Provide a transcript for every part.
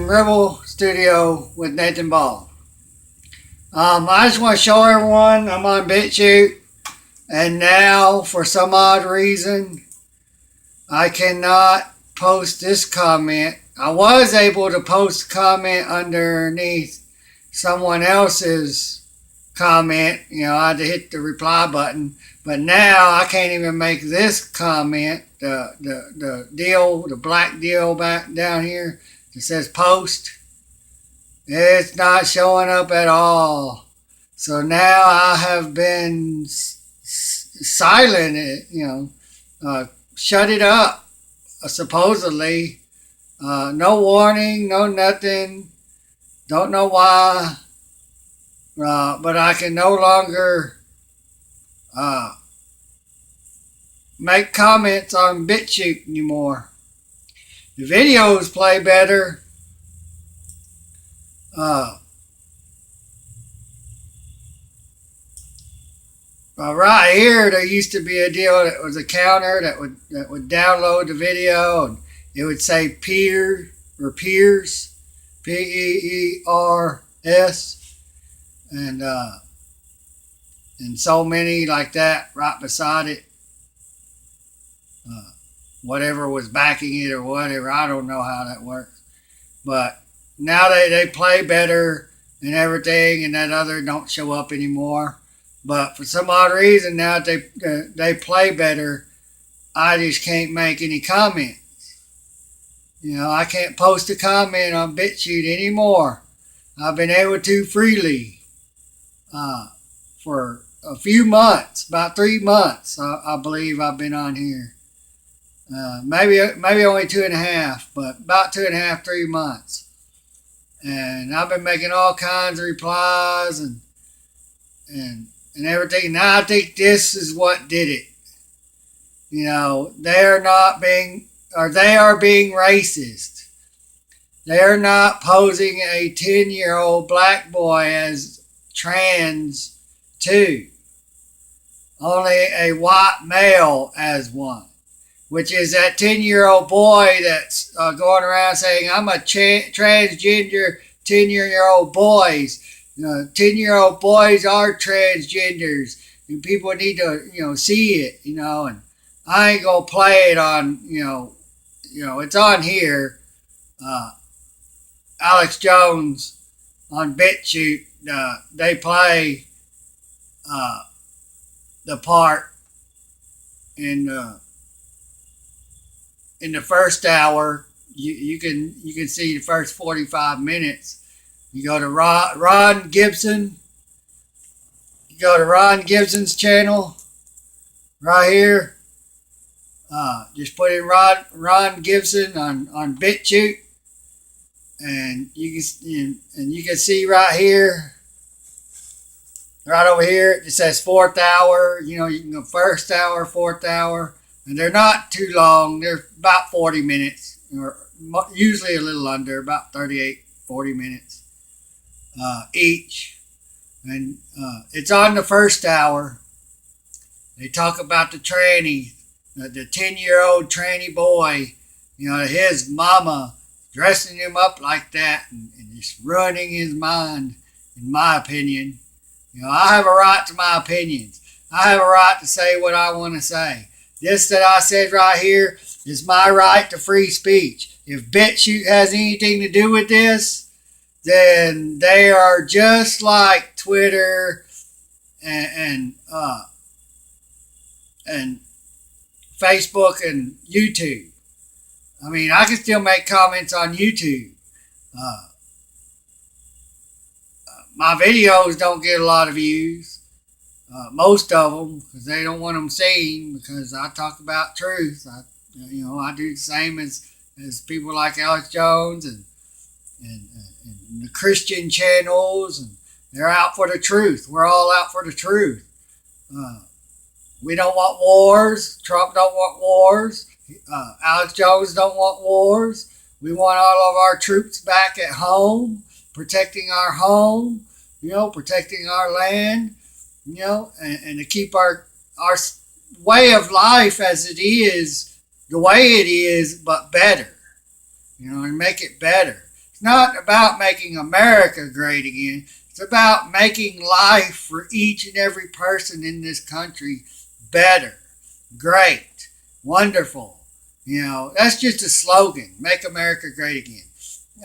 in Rebel Studio with Nathan Ball. I just want to show everyone I'm on Bitchute, and now for some odd reason I cannot post this comment. I was able to post a comment underneath someone else's comment. I had to hit the reply button, but now I can't even make this comment. The black deal back down here that says post, it's not showing up at all. So now I have been silent, shut it up, supposedly. No warning, no nothing. Don't know why. But I can no longer make comments on Bitchute anymore. The videos play better. Right here, there used to be a deal that was a counter that would download the video, and it would say peer or peers, Peers, and so many like that right beside it. Whatever was backing it or whatever, I don't know how that works. But now they play better and everything, and that other don't show up anymore. But for some odd reason now that they play better, I just can't make any comments. I can't post a comment on Bitchute anymore. I've been able to freely for a few months, about 3 months, I believe I've been on here. Maybe only 2.5, but about 2.5, 3 months. And I've been making all kinds of replies and everything. Now I think this is what did it. They are being racist. They are not posing a 10-year-old black boy as trans too. Only a white male as one, which is that 10-year-old boy that's going around saying, I'm a transgender 10-year-old boys. 10-year-old boys are transgenders, and people need to, see it, and I ain't going to play it on, it's on here. Alex Jones on Bitchute, they play the part in the first hour. You can see the first 45 minutes. You go to Ron Gibson. You go to Ron Gibson's channel right here. Just put in Ron Gibson on Bitchute, and you can see right here. Right over here, it says 4th hour. You can go 1st hour, 4th hour. And they're not too long. They're about 40 minutes. Or usually a little under, about 38, 40 minutes each. And it's on the 1st hour. They talk about the tranny, the 10-year-old tranny boy. His mama dressing him up like that and just ruining his mind, in my opinion. I have a right to my opinions. I have a right to say what I want to say. This that I said right here is my right to free speech. If Bitchute has anything to do with this, then they are just like Twitter and Facebook and YouTube. I can still make comments on YouTube. My videos don't get a lot of views, most of them, because they don't want them seen, because I talk about truth. I do the same as people like Alex Jones and the Christian channels, and they're out for the truth. We're all out for the truth. We don't want wars. Trump don't want wars. Alex Jones don't want wars. We want all of our troops back at home, protecting our home, protecting our land, and to keep our way of life as it is, the way it is, but better, and make it better. It's not about making America great again. It's about making life for each and every person in this country better, great, wonderful. That's just a slogan. Make America great again.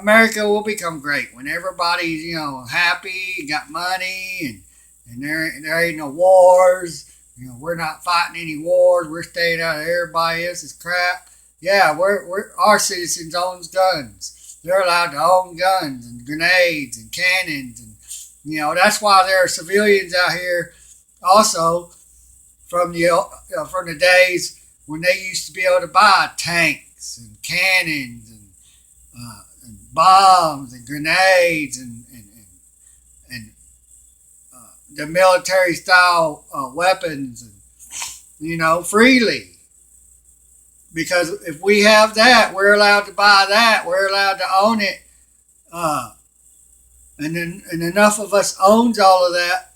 America will become great when everybody's, happy, got money, and there ain't no wars. We're not fighting any wars. We're staying out of everybody else's crap. Yeah, our citizens own guns. They're allowed to own guns and grenades and cannons, and that's why there are civilians out here also from the days when they used to be able to buy tanks and cannons and bombs and grenades and the military style weapons, and freely. Because if we have that, we're allowed to buy that. We're allowed to own it. And enough of us owns all of that.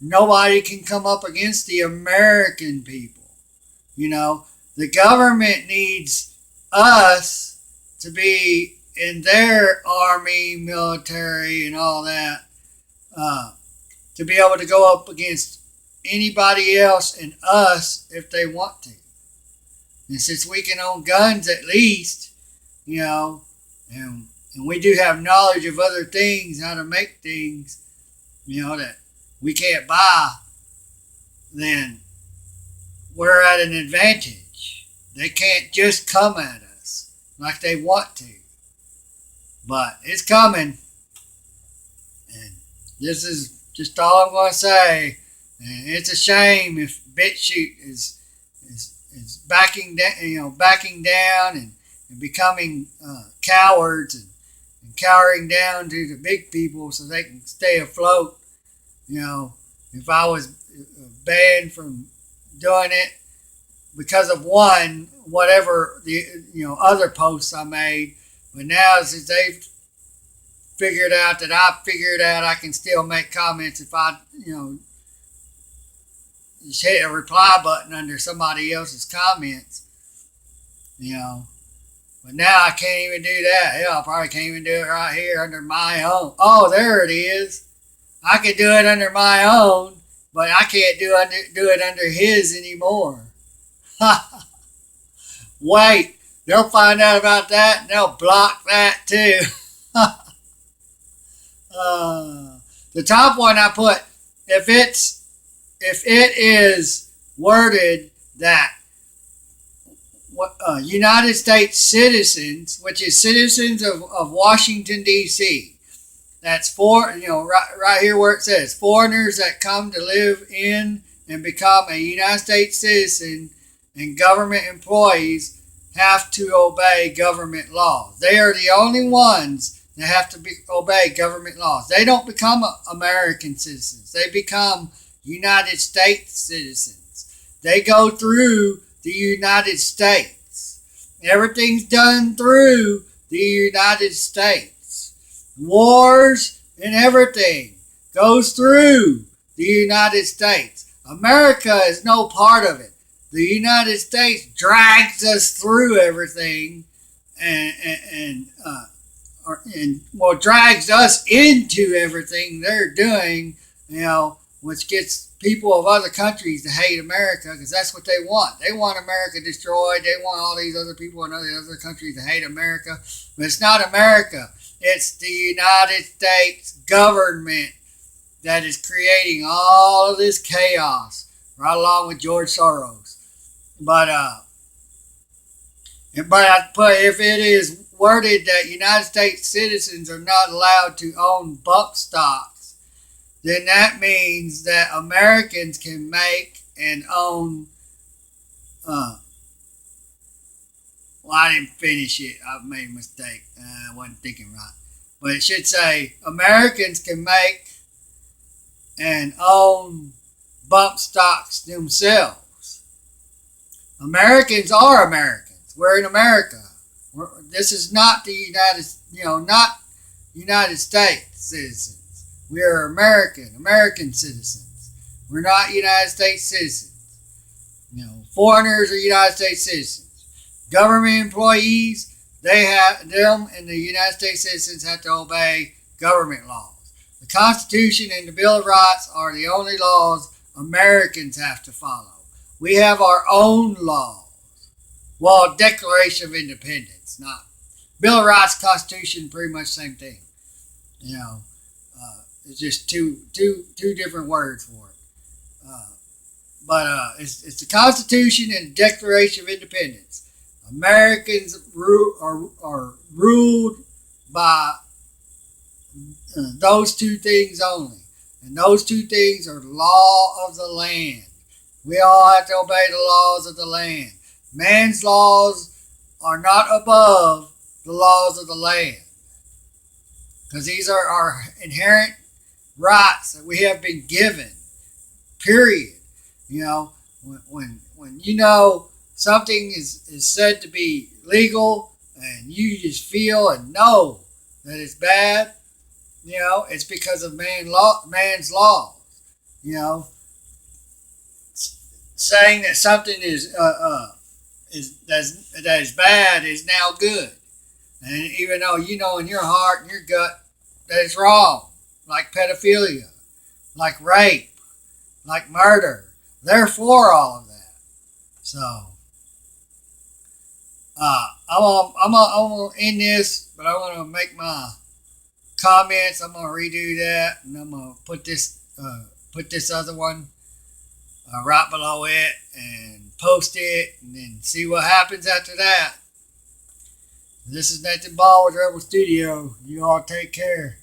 Nobody can come up against the American people. The government needs us to be in their army, military, and all that, to be able to go up against anybody else and us if they want to. And since we can own guns at least, and we do have knowledge of other things, how to make things, that we can't buy, then we're at an advantage. They can't just come at us like they want to. But it's coming. And this is just all I'm going to say. And it's a shame if Bitchute is backing down and becoming cowards and cowering down to the big people so they can stay afloat. If I was banned from doing it because of whatever the other posts I made, but now since they've figured out that I can still make comments if I just hit a reply button under somebody else's comments, But now I can't even do that. Hell, I probably can't even do it right here under my own. Oh, there it is. I can do it under my own, but I can't do it under his anymore. Wait, they'll find out about that and they'll block that too. The top one I put, if it is worded that United States citizens, which is citizens of Washington, D.C., that's right here where it says foreigners that come to live in and become a United States citizen and government employees have to obey government laws. They are the only ones that have to obey government laws. They don't become American citizens. They become United States citizens. They go through the United States. Everything's done through the United States. Wars and everything goes through the United States. America is no part of it. The United States drags us through everything and drags us into everything they're doing, which gets people of other countries to hate America because that's what they want. They want America destroyed. They want all these other people in other countries to hate America. But it's not America. It's the United States government that is creating all of this chaos, right along with George Soros. But if it is worded that United States citizens are not allowed to own bump stocks, then that means that Americans can make and own. I didn't finish it. I made a mistake. I wasn't thinking right. But it should say Americans can make and own bump stocks themselves. Americans are Americans. We're in America. This is not the United States citizens. We are American citizens. We're not United States citizens. Foreigners are United States citizens. Government employees them and the United States citizens have to obey government laws. The Constitution and the Bill of Rights are the only laws Americans have to follow. We have our own laws. Well, Declaration of Independence, not Bill of Rights, Constitution, pretty much same thing. You know, it's just two different words for it. But it's the Constitution and Declaration of Independence. Americans are ruled by those two things only. And those two things are the law of the land. We all have to obey the laws of the land. Man's laws are not above the laws of the land. Because these are our inherent rights that we have been given. Period. You know, when you know something is said to be legal and you just feel and know that it's bad, you know, it's because of man's laws. You know, saying that something is that is bad is now good, and even though you know in your heart and your gut that it's wrong, like pedophilia, like rape, like murder. They're for all of that. So, I'm gonna end this, but I want to make my comments. I'm gonna redo that, and I'm gonna put this other one right below it and post it, and then see what happens after that. This is Nathan Ball with Rebel Studio. You all take care.